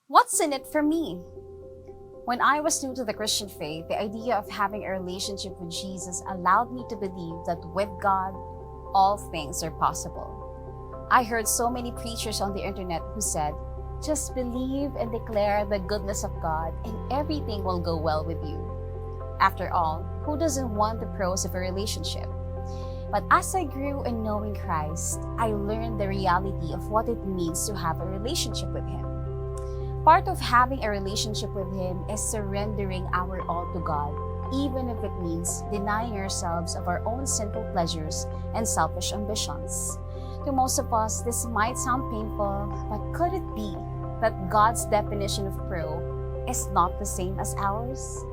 What's in it for me? When I was new to the Christian faith, the idea of having a relationship with Jesus allowed me to believe that with God, all things are possible. I heard so many preachers on the internet who said, just believe and declare the goodness of God and everything will go well with you. After all, who doesn't want the pros of a relationship? But as I grew in knowing Christ, I learned the reality of what it means to have a relationship with Him. Part of having a relationship with Him is surrendering our all to God, even if it means denying ourselves of our own sinful pleasures and selfish ambitions. To most of us, this might sound painful, but could it be that God's definition of pro is not the same as ours?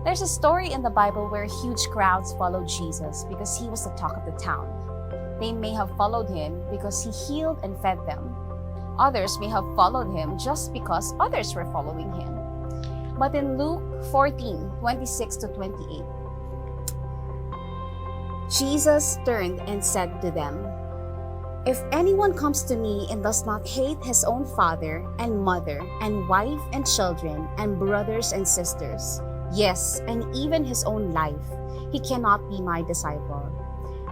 There's a story in the Bible where huge crowds followed Jesus because He was the talk of the town. They may have followed Him because He healed and fed them. Others may have followed Him just because others were following Him. But in Luke 14:26-28, Jesus turned and said to them, "If anyone comes to me and does not hate his own father and mother and wife and children and brothers and sisters, yes, and even his own life, he cannot be my disciple.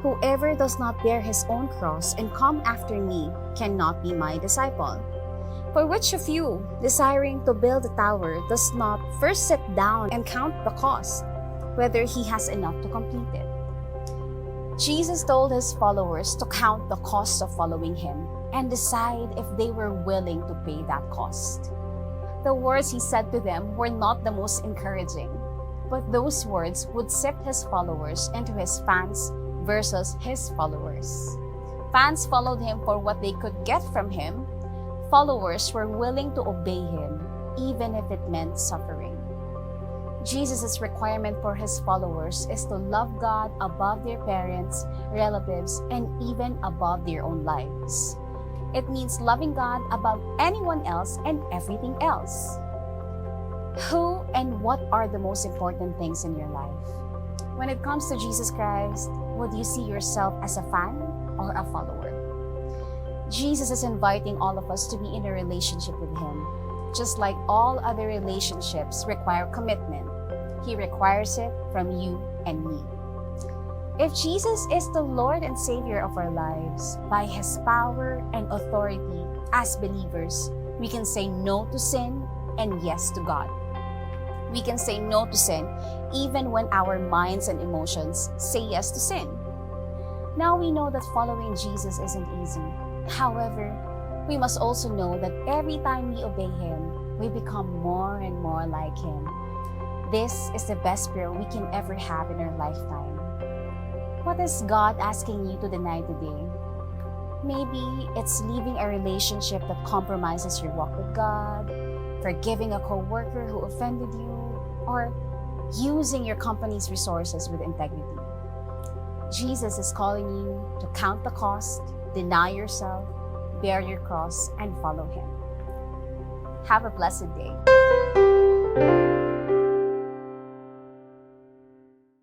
Whoever does not bear his own cross and come after me cannot be my disciple. For which of you, desiring to build a tower, does not first sit down and count the cost, whether he has enough to complete it?" Jesus told His followers to count the cost of following Him and decide if they were willing to pay that cost. The words He said to them were not the most encouraging, but those words would sift His followers into His fans versus His followers. Fans followed Him for what they could get from Him. Followers were willing to obey Him, even if it meant suffering. Jesus' requirement for His followers is to love God above their parents, relatives, and even above their own lives. It means loving God above anyone else and everything else. Who and what are the most important things in your life? When it comes to Jesus Christ, would you see yourself as a fan or a follower? Jesus is inviting all of us to be in a relationship with Him. Just like all other relationships require commitment, He requires it from you and me. If Jesus is the Lord and Savior of our lives, by His power and authority as believers, we can say no to sin and yes to God. We can say no to sin even when our minds and emotions say yes to sin. Now we know that following Jesus isn't easy. However, we must also know that every time we obey Him, we become more and more like Him. This is the best grow we can ever have in our lifetime. What is God asking you to deny today? Maybe it's leaving a relationship that compromises your walk with God, forgiving a co-worker who offended you, or using your company's resources with integrity. Jesus is calling you to count the cost, deny yourself, bear your cross, and follow Him. Have a blessed day.